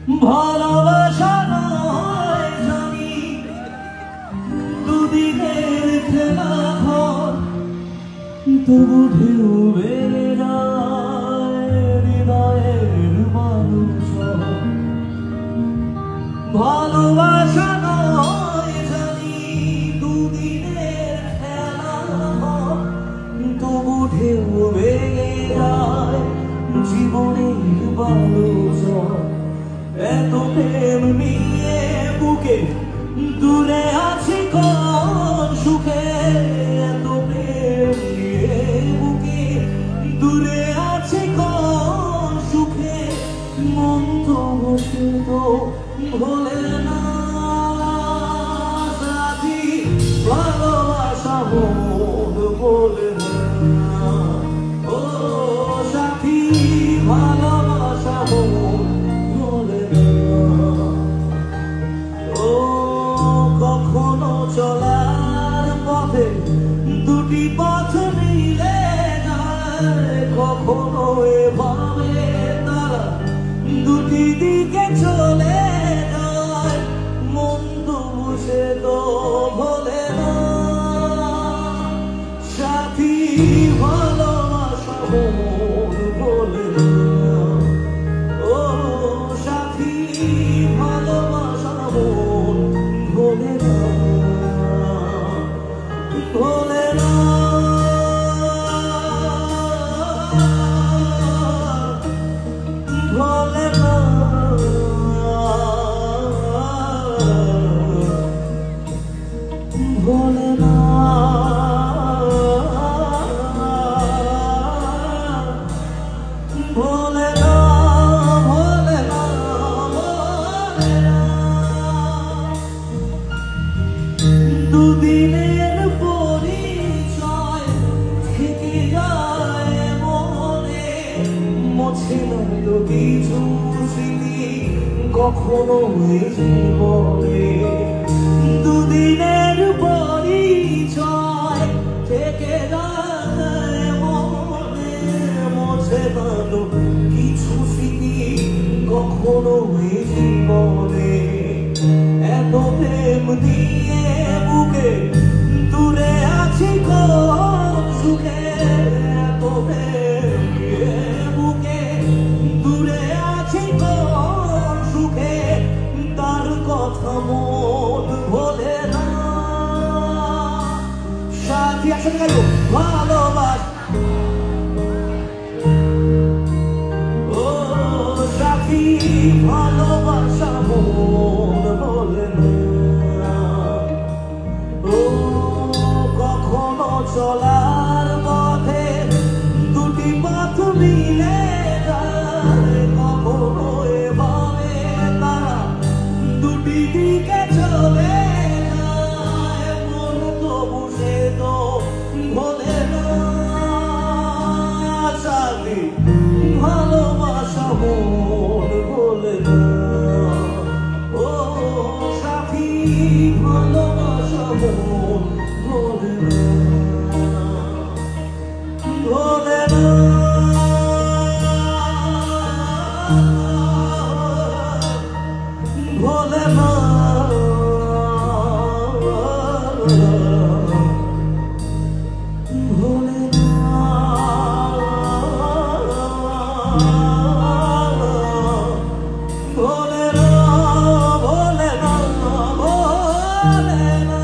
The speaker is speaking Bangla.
ভালোবাসা নয় জানি দুদিনের খেলা ঘর, তবু ঢেউ বেড়ে যায় হৃদয়ের মানুষ। ভালোবাসা নয় জানি দুদিনের খেলা ঘর, তবু ঢেউ বেড়ে যায় জীবনের মানুষ। এত প্রেম নিয়ে বুকে দূরে আছি কোন সুখে, এত প্রেম নিয়ে বুকে দূরে আছি কোন সুখে, মন তো বসে তো ভোলে না সাথী, ভালোবাসা মন বলে না। ও সাথী ভালোবাসা মন বলে না। ও কখনো চলার পথে দুটি পথ মিলে যায়, কখনো এভাবে তারা দুটি দিকে চলে যায়, মন তো বুঝে তো ভোলে না সাথী, ভালোবাসা মন বলে না। ও সাথী ভালোবাসা মন ভোলে না, ভোলে না, ভোলে না, ভোলে না, ভোলে না, ভোলে না, ভোলে না। দুদিনের পরিচয় থেকে যায় মনে, মোছে না কিছু স্মৃতি কখনো জীবনে। দুদিনের পরিচয় থেকে যায় মনে, মোছে না কিছু স্মৃতি কখনো জীবনে। এত প্রেম দিয়ে বুকে দূরে আছি কোন সুখে, এত প্রেম দিয়ে বুকে দূরে আছি কোন সুখে, তার কথা মন ভোলে না সাথী। একসাথে গাইব ভালোবাসা। ও সাথী ভালোবাসা মন বলে না। ও কখনো চলার পথে দুটি পথ মিলে যায়, কখনো এভাবে তারা দুটি দিকে চলে যায়, মন তো বুঝে তো ভোলে না সাথী, ভালোবাসা মন বলে না। ও সাথী ভালোবাসা মন বলে না, বলে না, বলে না, ভোলে না, ভোলে না, ভোলে না, ভোলে না।